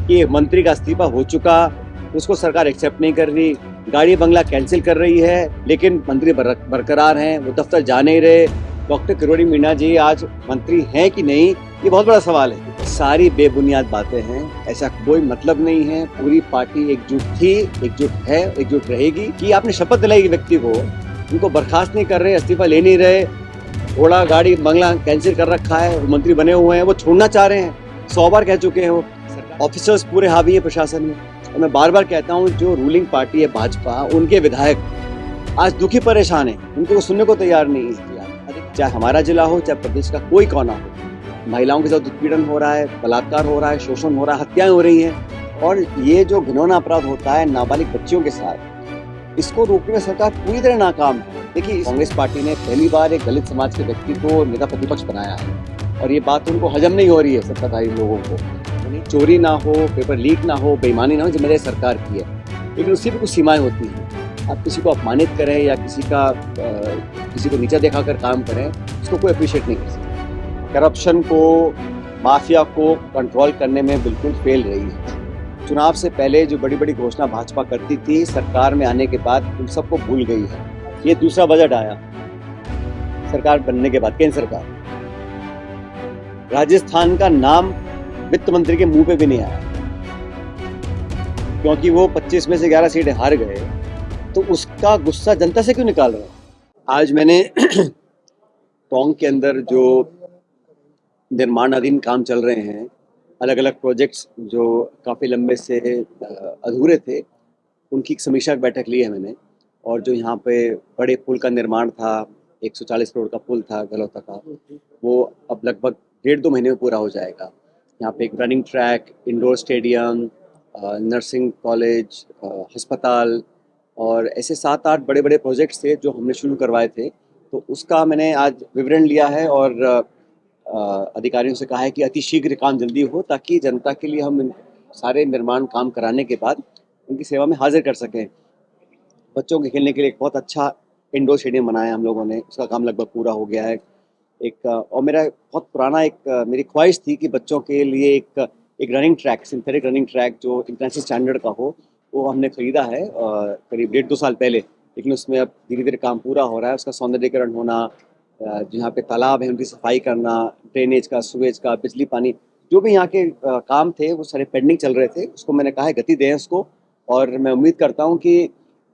कि मंत्री का इस्तीफा हो चुका, उसको सरकार एक्सेप्ट नहीं कर रही, गाड़ी बंगला कैंसिल कर रही है, लेकिन मंत्री बरकरार हैं, वो दफ्तर जा नहीं रहे। डॉक्टर किरोड़ी मीणा जी आज मंत्री हैं कि नहीं, ये बहुत बड़ा सवाल है। सारी बेबुनियाद बातें हैं, ऐसा कोई मतलब नहीं है। पूरी पार्टी एकजुट थी, एकजुट है, एकजुट रहेगी। कि आपने शपथ दिलाई व्यक्ति को, उनको बर्खास्त नहीं कर रहे, इस्तीफा ले नहीं रहे, घोड़ा गाड़ी बंगला कैंसिल कर रखा है, वो मंत्री बने हुए हैं, वो छोड़ना चाह रहे हैं, 100 बार कह चुके हैं वो। ऑफिसर्स पूरे हावी है प्रशासन में, और मैं बार बार कहता हूँ जो रूलिंग पार्टी है भाजपा, उनके विधायक आज दुखी परेशान है, उनको सुनने को तैयार नहीं है। चाहे हमारा जिला हो, चाहे प्रदेश का कोई कोना हो, महिलाओं के साथ उत्पीड़न हो रहा है, बलात्कार हो रहा है, शोषण हो रहा है, हत्याएं हो रही हैं, और ये जो घिनौना अपराध होता है नाबालिग बच्चियों के साथ, इसको रोकने में सरकार पूरी तरह नाकाम है। देखिए, कांग्रेस पार्टी ने पहली बार एक दलित समाज के व्यक्ति को नेता प्रतिपक्ष बनाया है, और ये बात उनको हजम नहीं हो रही है सत्ताधारी लोगों को। चोरी ना हो, पेपर लीक ना हो, बेईमानी ना हो, जिम्मेदारी सरकार की है, लेकिन उसकी भी कुछ सीमाएं होती हैं। आप किसी को अपमानित करें या किसी को नीचा दिखाकर काम करें, उसको कोई अप्रिशिएट नहीं कर सकता। करप्शन को, माफिया को कंट्रोल करने में बिल्कुल फेल रही है। चुनाव से पहले जो बड़ी बड़ी घोषणा भाजपा करती थी, सरकार में आने के बाद उन सबको भूल गई है। ये दूसरा बजट आया सरकार बनने के बाद, केंद्र सरकार, राजस्थान का नाम वित्त मंत्री के मुंह पे भी नहीं आया, क्योंकि वो 25 में से 11 सीटें हार गए। तो उसका गुस्सा जनता से क्यों निकाल रहे हैं? आज मैंने टोंक के अंदर जो निर्माणाधीन काम चल रहे हैं, अलग अलग प्रोजेक्ट्स जो काफ़ी लंबे से अधूरे थे, उनकी एक समीक्षा बैठक ली है मैंने। और जो यहाँ पे बड़े पुल का निर्माण था, 140 करोड़ का पुल था गलौता का, वो अब लगभग 1.5-2 महीने में पूरा हो जाएगा। यहाँ पे एक running track, indoor stadium, nursing college, अस्पताल, और ऐसे 7-8 बड़े बड़े प्रोजेक्ट्स थे जो हमने शुरू करवाए थे। तो उसका मैंने आज विवरण लिया है, और अधिकारियों से कहा है कि अति शीघ्र काम जल्दी हो, ताकि जनता के लिए हम सारे निर्माण काम कराने के बाद उनकी सेवा में हाजिर कर सकें। बच्चों के खेलने के लिए एक बहुत अच्छा इंडोर स्टेडियम बनाया हम लोगों ने, उसका काम लगभग पूरा हो गया है। और मेरा बहुत पुराना मेरी ख्वाहिश थी कि बच्चों के लिए एक running track, synthetic running track जो इंटरनेशनल स्टैंडर्ड का हो, वो हमने खरीदा है करीब 1.5-2 साल पहले। लेकिन उसमें अब धीरे धीरे काम पूरा हो रहा है, उसका सौंदर्यीकरण होना, जहाँ पे तालाब है उनकी सफाई करना, ड्रेनेज का, सुवेज का, बिजली पानी, जो भी यहाँ के काम थे वो सारे पेंडिंग चल रहे थे। उसको मैंने कहा है गति दें उसको, और मैं उम्मीद करता हूँ कि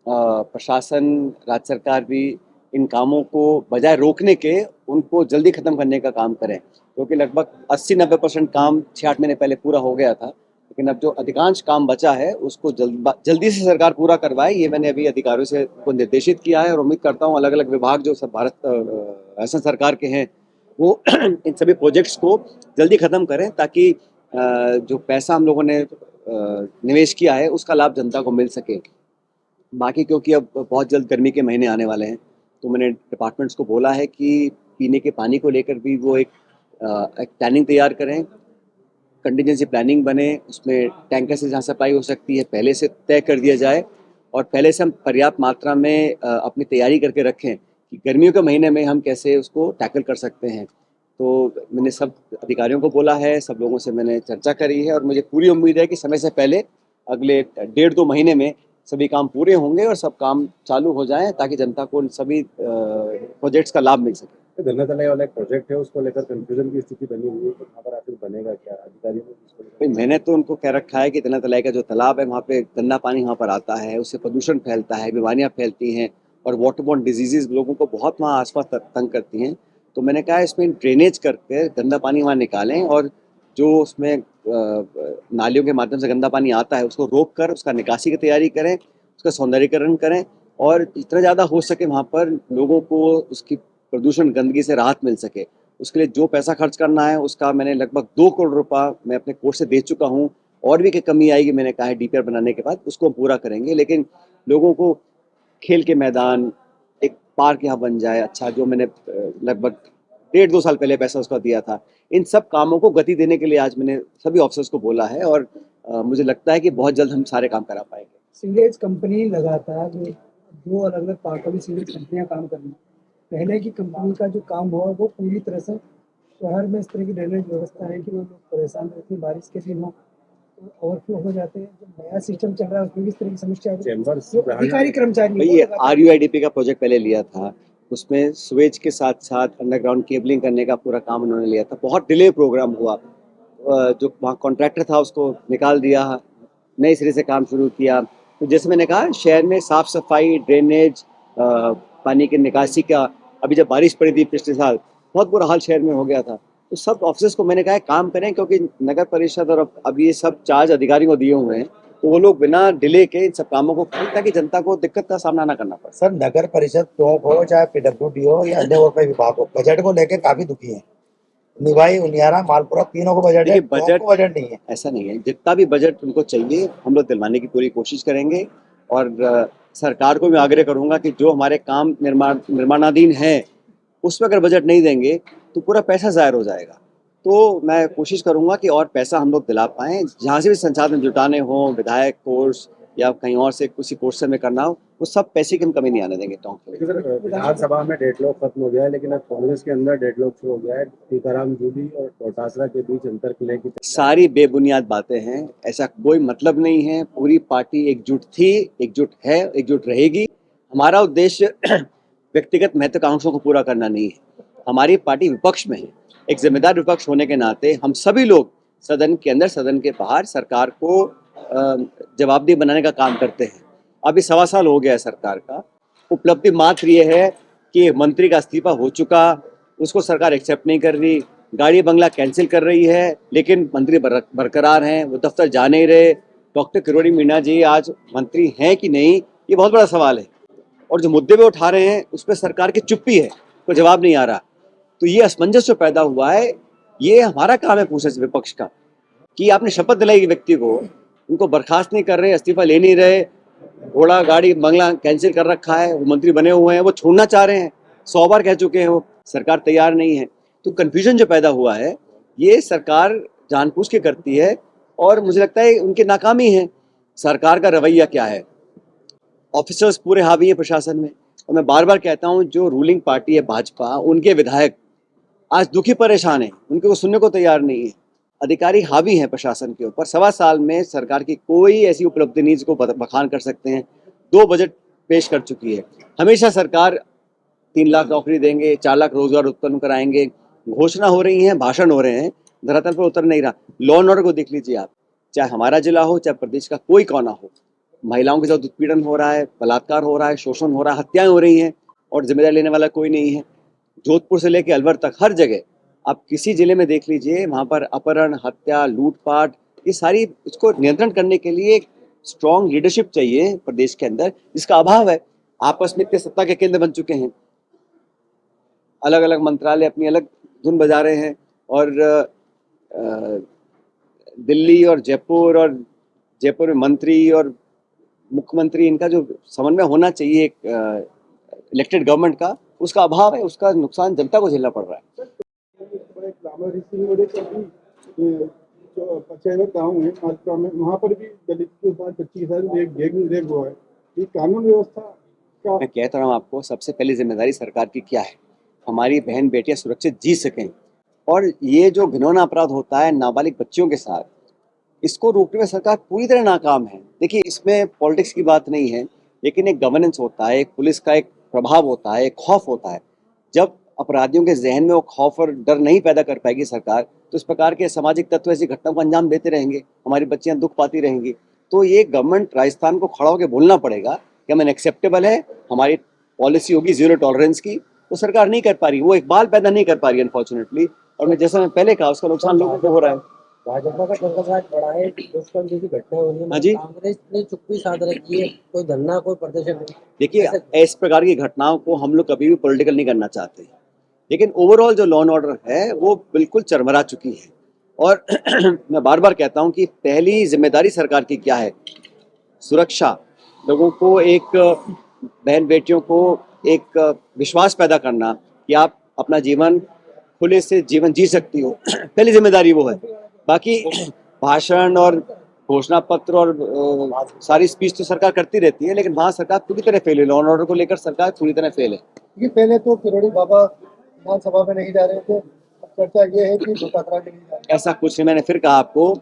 प्रशासन, राज्य सरकार भी इन कामों को बजाय रोकने के उनको जल्दी खत्म करने का काम करें, क्योंकि लगभग 80-90% काम 6-8 महीने पहले पूरा हो गया था। लेकिन अब जो अधिकांश काम बचा है उसको जल्दी से सरकार पूरा करवाए, ये मैंने अभी अधिकारियों से को निर्देशित किया है। और उम्मीद करता हूँ अलग अलग विभाग जो सब असम सरकार के हैं, वो इन सभी प्रोजेक्ट्स को जल्दी खत्म करें, ताकि जो पैसा हम लोगों ने निवेश किया है उसका लाभ जनता को मिल सके। बाकी क्योंकि अब बहुत जल्द गर्मी के महीने आने वाले हैं, तो मैंने डिपार्टमेंट्स को बोला है कि पीने के पानी को लेकर भी वो एक प्लानिंग तैयार करें, कंटीजेंसी प्लानिंग बने, उसमें टैंकर से जहाँ सप्लाई हो सकती है पहले से तय कर दिया जाए, और पहले से हम पर्याप्त मात्रा में अपनी तैयारी करके रखें कि गर्मियों के महीने में हम कैसे उसको टैकल कर सकते हैं। तो मैंने सब अधिकारियों को बोला है, सब लोगों से मैंने चर्चा करी है, और मुझे पूरी उम्मीद है कि समय से पहले अगले 1.5-2 महीने में सभी काम पूरे होंगे और सब काम चालू हो जाएं, ताकि जनता को उन सभी प्रोजेक्ट्स का लाभ मिल सके। गन्ना तलाई वाला एक प्रोजेक्ट है, उसको लेकर कंफ्यूजन की स्थिति बनी हुई है, तो वहाँ पर आखिर बनेगा क्या? अधिकारियों ने इसको भाई, मैंने तो उनको कह रखा है कि गन्ना तलाई का जो तालाब है वहाँ पे गंदा पानी वहाँ पर आता है, उससे प्रदूषण फैलता है, बीमारियाँ फैलती हैं, और वाटरबोर्न डिजीजेज लोगों को बहुत वहाँ आसपास तंग करती हैं। तो मैंने कहा इसमें ड्रेनेज करके गंदा पानी वहाँ निकालें, और जो उसमें नालियों के माध्यम से गंदा पानी आता है उसको रोक कर उसका निकासी की तैयारी करें, उसका सौंदर्यीकरण करें, और जितना ज़्यादा हो सके वहाँ पर लोगों को उसकी प्रदूषण गंदगी से राहत मिल सके। उसके लिए जो पैसा खर्च करना है उसका मैंने लगभग 2 करोड़ रुपया मैं अपने कोर्स से दे चुका हूँ। और भी कमी आएगी, मैंने कहा है डीपीआर बनाने के बाद उसको हम पूरा करेंगे। लेकिन लोगों को खेल के मैदान, एक पार्क यहाँ बन जाए अच्छा, जो मैंने लगभग 1.5-2 साल पहले पैसा उसका दिया था। इन सब कामों को गति देने के लिए आज मैंने सभी ऑफिसर्स को बोला है, और मुझे लगता है कि बहुत जल्द हम सारे काम करा पाएंगे। सीवेज कंपनी लगातार दो अलग अलग पार्टों में सीवेज कंपनियां काम कर रही हैं। पहले की कंपनी का जो काम हुआ वो पूरी तरह से शहर में इस तरह की ड्रेनेज व्यवस्था है कि वो लोग परेशान रहते हैं बारिश के दिन हो, ओवरफ्लो हो जाते हैं, जो नया सिस्टम चल रहा है उसमें किस तरह की समस्या है? चैम्बर्स जो अधिकारी कर्मचारी भाई ये RUIDP का प्रोजेक्ट पहले लिया था, उसमें स्वेज के साथ साथ अंडरग्राउंड केबलिंग करने का पूरा काम उन्होंने लिया था। बहुत डिले प्रोग्राम हुआ। जो वहाँ कॉन्ट्रैक्टर था उसको निकाल दिया, नए सिरे से काम शुरू किया। तो जैसे मैंने कहा, शहर में साफ सफाई, ड्रेनेज, पानी की निकासी का, अभी जब बारिश पड़ी थी पिछले साल, बहुत बुरा हाल शहर में हो गया था। तो सब ऑफिसर्स को मैंने कहा है काम करें, क्योंकि नगर परिषद और अब ये सब चार्ज अधिकारियों को दिए हुए हैं, तो वो लोग बिना डिले के इन सब कामों को करें ताकि जनता को दिक्कत का सामना ना करना पड़े। सर, नगर परिषद टॉप हो चाहे PWD हो या अन्य और कोई विभाग हो, बजट को लेकर काफी दुखी है। निवाई, उनियारा, मालपुरा तीनों को बजट है, देखिए, टॉप को बजट नहीं है। ऐसा नहीं है, जितना भी बजट उनको चाहिए हम लोग दिलवाने की पूरी कोशिश करेंगे। और सरकार को मैं आग्रह करूंगा कि जो हमारे काम निर्माणाधीन है उसमें अगर बजट नहीं देंगे तो पूरा पैसा ज़ाहिर हो जाएगा। तो मैं कोशिश करूंगा कि और पैसा हम लोग दिला पाएँ, जहाँ से भी संसाधन जुटाने हों, विधायक कोर्स या कहीं और से किसी कोर्स से में करना हो, वो सब पैसे की हम कमी नहीं आने देंगे टोंक में। सर, विधानसभा में डेडलॉक खत्म हो गया है, लेकिन अब कांग्रेस के अंदर डेडलॉक शुरू हो गया है। टीकाराम जूली और डोटासरा के बीच अंतर करने की सारी बेबुनियाद बातें हैं, ऐसा कोई मतलब नहीं है। पूरी पार्टी एकजुट थी, एकजुट है, एकजुट रहेगी। हमारा उद्देश्य व्यक्तिगत महत्वाकांक्षों को पूरा करना नहीं है। हमारी पार्टी विपक्ष में है। एक जिम्मेदार विपक्ष होने के नाते हम सभी लोग सदन के अंदर, सदन के बाहर सरकार को जवाबदेह बनाने का काम करते हैं। अभी 1.25 साल हो गया है सरकार का। उपलब्धि मात्र ये है कि मंत्री का इस्तीफा हो चुका, उसको सरकार एक्सेप्ट नहीं कर रही, गाड़ी बंगला कैंसिल कर रही है, लेकिन मंत्री बरकरार हैं, वो दफ्तर जा नहीं रहे। डॉक्टर किरोड़ी मीणा जी आज मंत्री हैं कि नहीं, ये बहुत बड़ा सवाल है। और जो मुद्दे पे उठा रहे हैं उस पर सरकार की चुप्पी है, कोई जवाब नहीं आ रहा। तो ये असमंजस जो पैदा हुआ है, ये हमारा काम है पूछे विपक्ष का, कि आपने शपथ दिलाई व्यक्ति को, उनको बर्खास्त नहीं कर रहे, इस्तीफा ले नहीं रहे, घोड़ा गाड़ी बंगला कैंसिल कर रखा है, वो मंत्री बने हुए हैं, वो छोड़ना चाह रहे हैं, 100 बार कह चुके हैं, वो सरकार तैयार नहीं है। तो कन्फ्यूजन जो पैदा हुआ है, ये सरकार जानबूझ के करती है और मुझे लगता है उनकी नाकामी है। सरकार का रवैया क्या है? ऑफिसर्स पूरे हावी हैं प्रशासन में, और मैं बार बार कहता हूँ जो रूलिंग पार्टी है भाजपा, उनके विधायक आज दुखी परेशान हैं, उनके को सुनने को तैयार नहीं है। अधिकारी हावी हैं प्रशासन के ऊपर। 1.25 साल में सरकार की कोई ऐसी उपलब्धि नहीं जिसको बखान कर सकते हैं। 2 बजट पेश कर चुकी है। हमेशा सरकार 3 लाख नौकरी देंगे, 4 लाख रोजगार उत्पन्न कराएंगे, घोषणा हो रही हैं, भाषण हो रहे हैं, धरातल पर उतर नहीं रहा। लॉ एंड ऑर्डर को देख लीजिए आप, चाहे हमारा जिला हो, चाहे प्रदेश का कोई कोना हो, महिलाओं के साथ उत्पीड़न हो रहा है, बलात्कार हो रहा है, शोषण हो रहा है, हत्याएं हो रही हैं, और जिम्मेदारी लेने वाला कोई नहीं है। जोधपुर से लेकर अलवर तक हर जगह आप किसी जिले में देख लीजिए, वहाँ पर अपहरण, हत्या, लूटपाट, ये सारी, इसको नियंत्रण करने के लिए एक स्ट्रॉन्ग लीडरशिप चाहिए प्रदेश के अंदर, जिसका अभाव है। आपस में इतने सत्ता के केंद्र बन चुके हैं, अलग अलग मंत्रालय अपनी अलग धुन बजा रहे हैं, और दिल्ली और जयपुर में मंत्री और मुख्यमंत्री, इनका जो समन्वय होना चाहिए एक इलेक्टेड गवर्नमेंट का, उसका अभाव है। उसका नुकसान जनता को झेलना पड़ रहा है। गाँव है मालपुरा में, वहाँ पर भी दलित के साथ 25 रेप हुआ है। ये कानून व्यवस्था का, मैं कहता रहा हूँ आपको, सबसे पहली जिम्मेदारी सरकार की क्या है? हमारी बहन बेटियां सुरक्षित जी सकें। और ये जो घिनौना अपराध होता है नाबालिग बच्चियों के साथ, इसको रोकने में सरकार पूरी तरह नाकाम है। देखिए, इसमें पॉलिटिक्स की बात नहीं है, लेकिन एक गवर्नेंस होता है, एक पुलिस का एक प्रभाव होता है, एक खौफ होता है। जब अपराधियों के जहन में वो खौफ और डर नहीं पैदा कर पाएगी सरकार, तो इस प्रकार के सामाजिक तत्व ऐसी घटनाओं को अंजाम देते रहेंगे, हमारी बच्चियां दुख पाती रहेंगी। तो ये गवर्नमेंट राजस्थान को खड़ा होकर बोलना पड़ेगा कि हमें एक्सेप्टेबल है, हमारी पॉलिसी होगी जीरो टॉलरेंस की। तो सरकार नहीं कर पा रही, वो इकबाल पैदा नहीं कर पा रही अनफॉर्चुनेटली। और मैं जैसा मैं पहले कहा, उसका नुकसान लोगों को हो रहा है। भाजपा का जंगलराज बड़ा है, दुष्कर्म जैसी घटना हुई हाँ जी। है, कांग्रेस ने चुप्पी साध रखी है, कोई धरना, कोई प्रदर्शन नहीं। देखिए, इस प्रकार की घटनाओं को हम लोग कभी भी पॉलिटिकल नहीं करना चाहते, लेकिन ओवरऑल जो लॉ एंड ऑर्डर है वो बिल्कुल चरमरा चुकी है। और मैं बार बार कहता हूं कि पहली जिम्मेदारी सरकार की क्या है? सुरक्षा, लोगों को, एक बहन बेटियों को एक विश्वास पैदा करना कि आप अपना जीवन खुले से जीवन जी सकती हो, पहली जिम्मेदारी वो है। बाकी भाषण और घोषणा पत्र और सारी स्पीच तो सरकार करती रहती है, लेकिन वहाँ सरकार पूरी तरह फेल है। लॉ एंड ऑर्डर को लेकर सरकार पूरी तरह फेल है। ये पहले तो किरोड़ी बाबा विधानसभा में नहीं जा रहे थे, अब चर्चा ये है कि डोटासरा में नहीं जा रहे। ऐसा कुछ नहीं, मैंने फिर कहा आपको,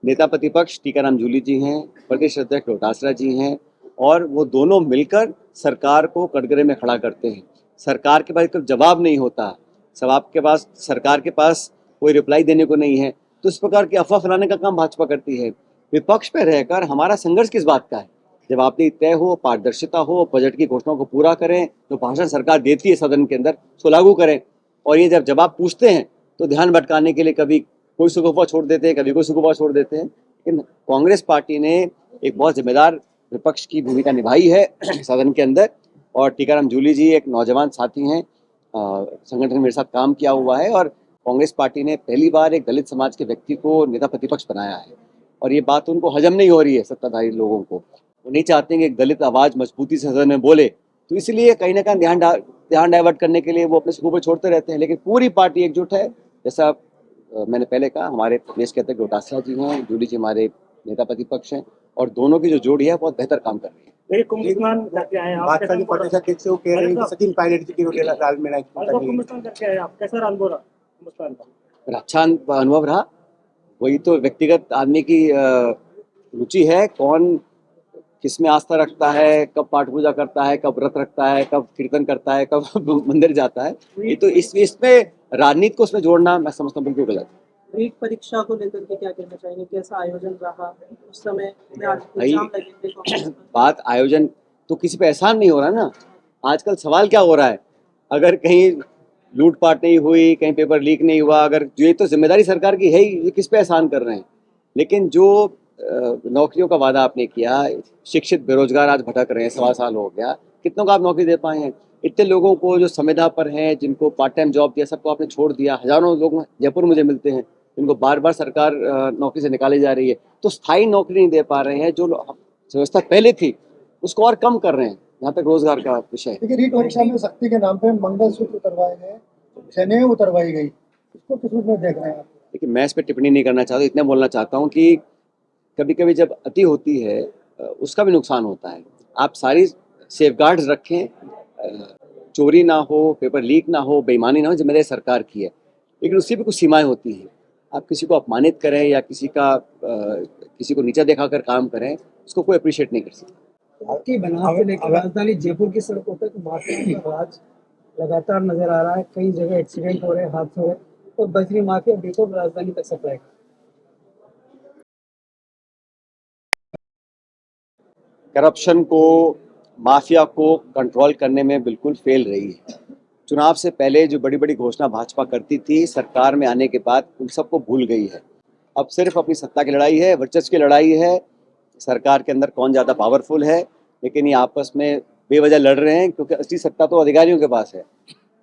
नेता प्रतिपक्ष टीकाराम जूली जी हैं, प्रदेश अध्यक्ष डोटासरा जी हैं, और वो दोनों मिलकर सरकार को कटघरे में खड़ा करते हैं। सरकार के पास कोई जवाब नहीं होता, सरकार के पास कोई रिप्लाई देने को नहीं है, तो इस प्रकार की अफवाह फैलाने का काम भाजपा करती है। विपक्ष पे रहकर हमारा संघर्ष किस बात का है? जब आपने तय हो, पारदर्शिता हो, बजट की घोषणाओं को पूरा करें, जो भाषण सरकार देती है सदन के अंदर उसको लागू करें। और ये जब जवाब पूछते हैं तो ध्यान भटकाने के लिए कभी कोई सुगुफा छोड़ देते हैं, कभी कोई सुगुफा छोड़ देते हैं। लेकिन कांग्रेस पार्टी ने एक बहुत जिम्मेदार विपक्ष की भूमिका निभाई है सदन के अंदर, और टीकाराम जूली जी एक नौजवान साथी हैं, संगठन में मेरे साथ काम किया हुआ है, और कांग्रेस पार्टी ने पहली बार एक दलित समाज के व्यक्ति को नेता प्रतिपक्ष बनाया है। और ये बात उनको हजम नहीं हो रही है, सत्ताधारी लोगों को। वो नहीं चाहते हैं कि एक दलित आवाज मजबूती से सदन में बोले, तो इसलिए कहीं ना कहीं ध्यान डाइवर्ट करने के लिए वो अपने सुबह छोड़ते रहते हैं। लेकिन पूरी पार्टी एकजुट है। जैसा मैंने पहले कहा, हमारे प्रदेश के अध्यक्ष डोटासरा जी हैं, जूली जी हमारे नेता प्रतिपक्ष हैं, और दोनों की जो जोड़ी है बहुत बेहतर काम कर रही है। भाजपा के प्रदेश अध्यक्ष वो कह रहे हैं कि सचिन पायलट जी की दाल में अच्छा अनुभव रहा। वही तो व्यक्तिगत आदमी की रुचि है, कौन किस में आस्था रखता है, कब पाठ पूजा करता है, कब व्रत रखता है, कब कीर्तन करता है, कब मंदिर जाता है। ये तो इसमें राजनीति को उसमें जोड़ना मैं समझता हूँ बिल्कुल गलत है। एक परीक्षा को लेकर के क्या कहना चाहेंगे, कैसा आयोजन रहा उस समय में? आज एग्जाम लगेंगे, बात आयोजन तो किसी पे एहसान नहीं हो रहा ना। आजकल सवाल क्या हो रहा है, अगर कहीं लूटपाट नहीं हुई, कहीं पेपर लीक नहीं हुआ, अगर ये तो जिम्मेदारी सरकार की है ही, ये किस पे एहसान कर रहे हैं। लेकिन जो नौकरियों का वादा आपने किया, शिक्षित बेरोजगार आज भटक रहे हैं, 1.25 साल हो गया, कितनों को आप नौकरी दे पाए हैं? इतने लोगों को जो संविदा पर हैं, जिनको पार्ट टाइम जॉब दिया, सबको आपने छोड़ दिया। हजारों लोग जयपुर मुझे मिलते हैं जिनको बार बार सरकार नौकरी से निकाली जा रही है। तो स्थायी नौकरी नहीं दे पा रहे हैं, जो व्यवस्था पहले थी उसको और कम कर रहे हैं, जहाँ तक रोजगार का विषय है। देखिए, रीट परीक्षा में शक्ति के नाम पे मंगलसूत्र उतरवाए गए, जनेऊ उतरवाई गई, इसको किस रूप में देख रहे हैं आप? देखिए, मैं इस पर टिप्पणी नहीं करना चाहता, इतना बोलना चाहता हूँ कि कभी कभी जब अति होती है उसका भी नुकसान होता है। आप सारी सेफगार्ड्स रखें, चोरी ना हो, पेपर लीक ना हो, बेईमानी ना हो, जिम्मेदारी सरकार की है। लेकिन उसकी भी कुछ सीमाएं होती हैं। आप किसी को अपमानित करें या किसी को नीचा दिखाकर काम करें, उसको कोई अप्रिशिएट नहीं कर सकता। आपकी बनावट से लेकर राजधानी जयपुर की सड़कों तक माफिया का राज लगातार नजर आ रहा है। कई जगह एक्सीडेंट हो रहे हैं, हादसे हो रहे हैं, और बजरी माफिया बिल्कुल राजधानी तक सप्लाई। करप्शन को, माफिया को कंट्रोल करने में बिल्कुल फेल रही है। चुनाव से पहले जो बड़ी बड़ी घोषणा भाजपा करती थी, सरकार में आने के बाद उन सबको भूल गई है। अब सिर्फ अपनी सत्ता की लड़ाई है, वर्चस्व की लड़ाई है, सरकार के अंदर कौन ज़्यादा पावरफुल है। लेकिन ये आपस में बेवजह लड़ रहे हैं, क्योंकि असली सत्ता तो अधिकारियों के पास है।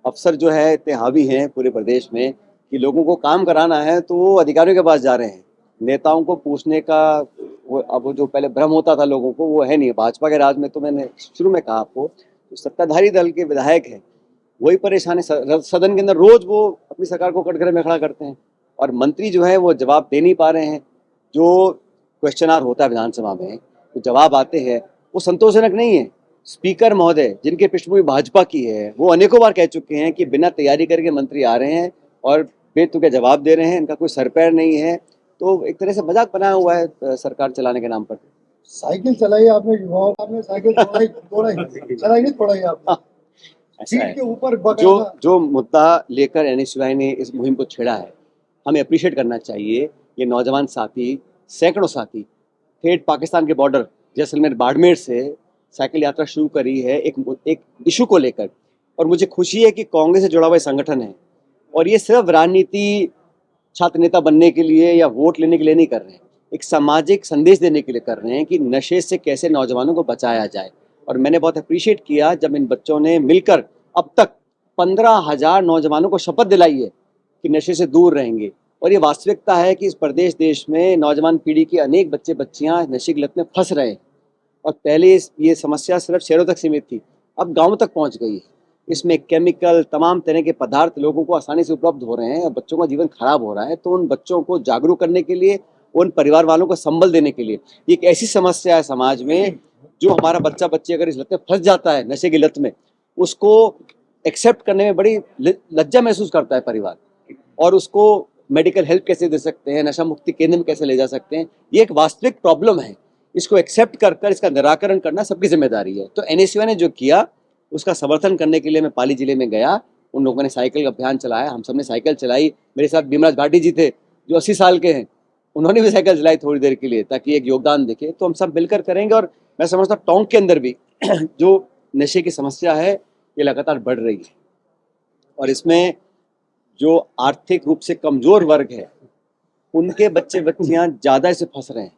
अफसर जो है इतने हावी हैं पूरे प्रदेश में कि लोगों को काम कराना है तो वो अधिकारियों के पास जा रहे हैं। नेताओं को पूछने का अब जो पहले भ्रम होता था लोगों को, वो है नहीं। भाजपा के राज में तो मैंने शुरू में कहा आपको, तो सत्ताधारी दल के विधायक हैं, वही परेशान है। सदन के अंदर रोज वो अपनी सरकार को कटघरे में खड़ा करते हैं, और मंत्री जो है वो जवाब दे नहीं पा रहे हैं। जो क्वेश्चन होता है विधानसभा में, तो जवाब आते हैं वो संतोषजनक नहीं है। स्पीकर महोदय, जिनके पृष्ठभूमि भाजपा की है, वो अनेकों बार कह चुके हैं कि बिना तैयारी करके मंत्री आ रहे हैं और बेतुके जवाब दे रहे हैं, इनका कोई सर पैर नहीं है। तो एक तरह से मजाक बनाया हुआ है सरकार चलाने के नाम पर। साइकिल चलाई आपने, युवाओं आपने साइकिल चलाई नहीं छोड़ाई आपने। ऐसा है, के ऊपर जो मुद्दा लेकर एनएसयूआई ने इस मुहिम को छेड़ा है, हमें अप्रिशिएट करना चाहिए। ये नौजवान साथी, सैकड़ों साथी ठेठ पाकिस्तान के बॉर्डर जैसलमेर बाड़मेर से साइकिल यात्रा शुरू करी है एक इशू को लेकर। और मुझे खुशी है कि कांग्रेस से जुड़ा हुआ संगठन है, और ये सिर्फ राजनीति छात्र नेता बनने के लिए या वोट लेने के लिए नहीं कर रहे हैं, एक सामाजिक संदेश देने के लिए कर रहे हैं कि नशे से कैसे नौजवानों को बचाया जाए। और मैंने बहुत अप्रिशिएट किया जब इन बच्चों ने मिलकर अब तक 15,000 नौजवानों को शपथ दिलाई है कि नशे से दूर रहेंगे। और ये वास्तविकता है कि इस प्रदेश देश में नौजवान पीढ़ी के अनेक बच्चे बच्चियां नशे की लत में फंस रहे हैं। और पहले ये समस्या सिर्फ शहरों तक सीमित थी, अब गाँव तक पहुँच गई है। इसमें केमिकल, तमाम तरह के पदार्थ लोगों को आसानी से उपलब्ध हो रहे हैं और बच्चों का जीवन खराब हो रहा है। तो उन बच्चों को जागरूक करने के लिए, उन परिवार वालों को संबल देने के लिए, एक ऐसी समस्या है समाज में, जो हमारा बच्चा बच्ची अगर इस लत में फंस जाता है, नशे की लत में, उसको एक्सेप्ट करने में बड़ी लज्जा महसूस करता है परिवार, और उसको मेडिकल हेल्प कैसे दे सकते हैं, नशा मुक्ति केंद्र में कैसे ले जा सकते हैं। ये एक वास्तविक प्रॉब्लम है, इसको एक्सेप्ट कर इसका निराकरण करना सबकी जिम्मेदारी है। तो NSUI ने जो किया उसका समर्थन करने के लिए मैं पाली जिले में गया, उन लोगों ने साइकिल का अभियान चलाया, हम सब ने साइकिल चलाई। मेरे साथ भीमराज भाटी जी थे जो 80 साल के हैं, उन्होंने भी साइकिल चलाई थोड़ी देर के लिए ताकि एक योगदान देखे। तो हम सब मिलकर करेंगे। और मैं समझता हूँ टोंक के अंदर भी जो नशे की समस्या है ये लगातार बढ़ रही है, और इसमें जो आर्थिक रूप से कमजोर वर्ग है उनके बच्चे बच्चियां ज़्यादा इसे फंस रहे हैं।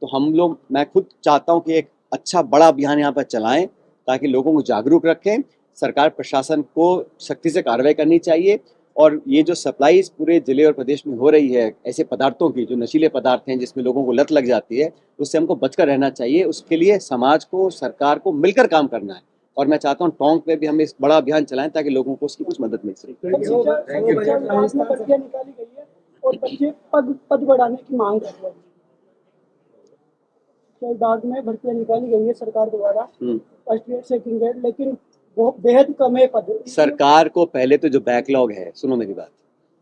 तो हम लोग, मैं खुद चाहता हूं कि एक अच्छा बड़ा अभियान यहाँ पर चलाएं ताकि लोगों को जागरूक रखें। सरकार प्रशासन को सख्ती से कार्रवाई करनी चाहिए, और ये जो सप्लाई पूरे जिले और प्रदेश में हो रही है ऐसे पदार्थों की, जो नशीले पदार्थ हैं जिसमें लोगों को लत लग जाती है, उससे हमको बचकर रहना चाहिए। उसके लिए समाज को, सरकार को मिलकर काम करना है, और मैं चाहता हूँ टोंक में भी हम इस बड़ा अभियान चलाएं ताकि लोगों को उसकी कुछ मदद मिल सके। राजस्थान में भर्तियां निकाली गई है और बच्चे पद बढ़ाने की मांग कर रहे हैं। बाग में भर्तियां निकाली गई है सरकार द्वारा, फर्स्ट ग्रेड, सेकंड ग्रेड, लेकिन वो बेहद कम है पद। सरकार को पहले तो जो बैकलॉग है, सुनो मेरी बात,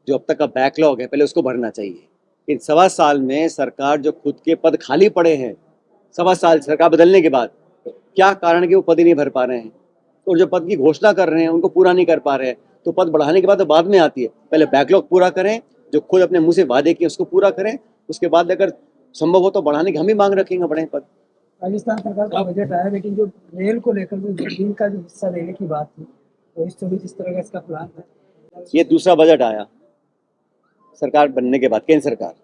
जो अब तक का बैकलॉग है पहले उसको भरना चाहिए। इन 1.25 साल में सरकार जो खुद के पद खाली पड़े हैं, 1.25 साल सरकार बदलने के बाद, क्या कारण है कि वो पद ही नहीं भर पा रहे हैं, और जो पद की घोषणा कर रहे हैं उनको पूरा नहीं कर पा रहे हैं। तो पद बढ़ाने के बाद तो बाद में आती है, पहले बैकलॉग पूरा करें, जो खुद अपने मुंह से वादे किए उसको पूरा करें, उसके बाद अगर संभव हो तो बढ़ाने की हम ही मांग रखेंगे बड़े पद। राजस्थान सरकार का बजट आया, लेकिन जो रेल को लेकर जो जमीन का जो हिस्सा देने की बात थी, तो इस तरह का इसका प्लान है। ये दूसरा बजट आया सरकार बनने के बाद, केंद्र सरकार।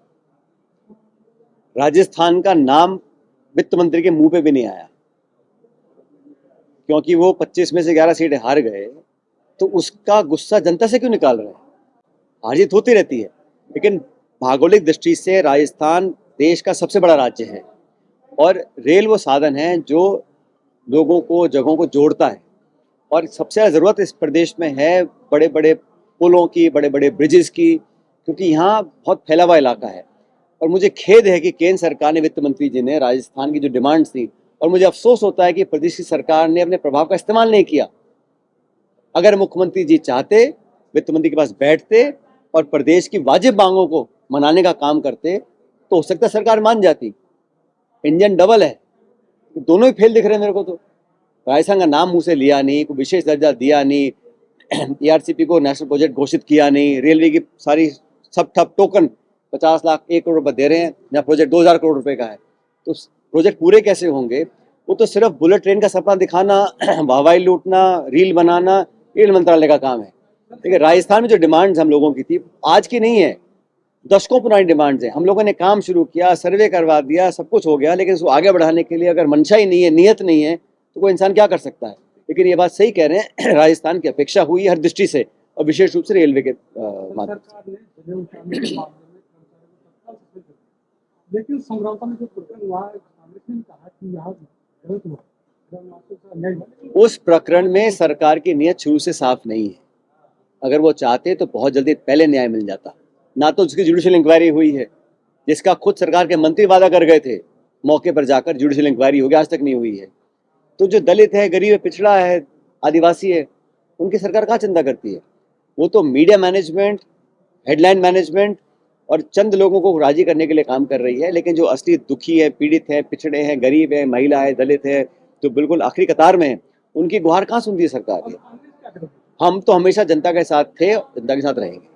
राजस्थान का नाम वित्त मंत्री के मुंह पे भी नहीं आया, क्योंकि वो 25 में से 11 सीटें हार गए। तो उसका गुस्सा जनता से क्यों निकाल रहे हैं? हार जीत होती रहती है, लेकिन भौगोलिक दृष्टि से राजस्थान देश का सबसे बड़ा राज्य है, और रेल वो साधन है जो लोगों को, जगहों को जोड़ता है। और सबसे ज़्यादा ज़रूरत इस प्रदेश में है बड़े बड़े पुलों की, बड़े बड़े ब्रिजेस की, क्योंकि यहाँ बहुत फैला हुआ इलाका है। और मुझे खेद है कि केंद्र सरकार ने, वित्त मंत्री जी ने राजस्थान की जो डिमांड्स थी, और मुझे अफसोस होता है कि प्रदेश की सरकार ने अपने प्रभाव का इस्तेमाल नहीं किया। अगर मुख्यमंत्री जी चाहते, वित्त मंत्री के पास बैठते और प्रदेश की वाजिब मांगों को मनाने का काम करते, तो हो सकता है सरकार मान जाती। इंजन डबल है, दोनों ही फेल दिख रहे हैं मेरे को। तो राजस्थान का नाम मुंह से लिया नहीं, कोई विशेष दर्जा दिया नहीं, ERCP को नेशनल प्रोजेक्ट घोषित किया नहीं, रेलवे की सारी सब ठप, टोकन 50 लाख 1 करोड़ रुपये दे रहे हैं, या प्रोजेक्ट 2000 करोड़ रुपए का है। तो प्रोजेक्ट पूरे कैसे होंगे? वो तो सिर्फ बुलेट ट्रेन का सपना दिखाना, हवाई लूटना, रील बनाना, रेल मंत्रालय का काम है। देखिए, राजस्थान में जो डिमांड्स हम लोगों की थी, आज की नहीं है, दशकों पुरानी डिमांड्स हैं। हम लोगों ने काम शुरू किया, सर्वे करवा दिया, सब कुछ हो गया, लेकिन उसको आगे बढ़ाने के लिए अगर मंशा ही नहीं है, नियत नहीं है, तो कोई इंसान क्या कर सकता है? लेकिन ये बात सही कह रहे हैं, राजस्थान की अपेक्षा हुई हर दृष्टि से, और विशेष रूप से रेलवे के माध्यम से। लेकिन समझौता में जो प्रकरण हुआ, कांग्रेस ने कहा कि यहाँ गलत हुआ, उस प्रकरण में सरकार की नीयत शुरू से साफ नहीं है। अगर वो चाहते तो बहुत जल्दी पहले न्याय मिल जाता। ना तो उसकी जुडिशियल इंक्वायरी हुई है, जिसका खुद सरकार के मंत्री वादा कर गए थे, मौके पर जाकर जुडिशियल इंक्वायरी होगी, आज तक नहीं हुई है। तो जो दलित है, गरीब है, पिछड़ा है, आदिवासी है, उनकी सरकार कहाँ चिंता करती है? वो तो मीडिया मैनेजमेंट, हेडलाइन मैनेजमेंट और चंद लोगों को राजी करने के लिए काम कर रही है। लेकिन जो असली दुखी है, पीड़ित है, पिछड़े हैं, गरीब है, महिला है, दलित है, जो बिल्कुल आखिरी कतार में है, उनकी गुहार कहाँ सुनती है सरकार? हम तो हमेशा जनता के साथ थे, जनता के साथ रहेंगे।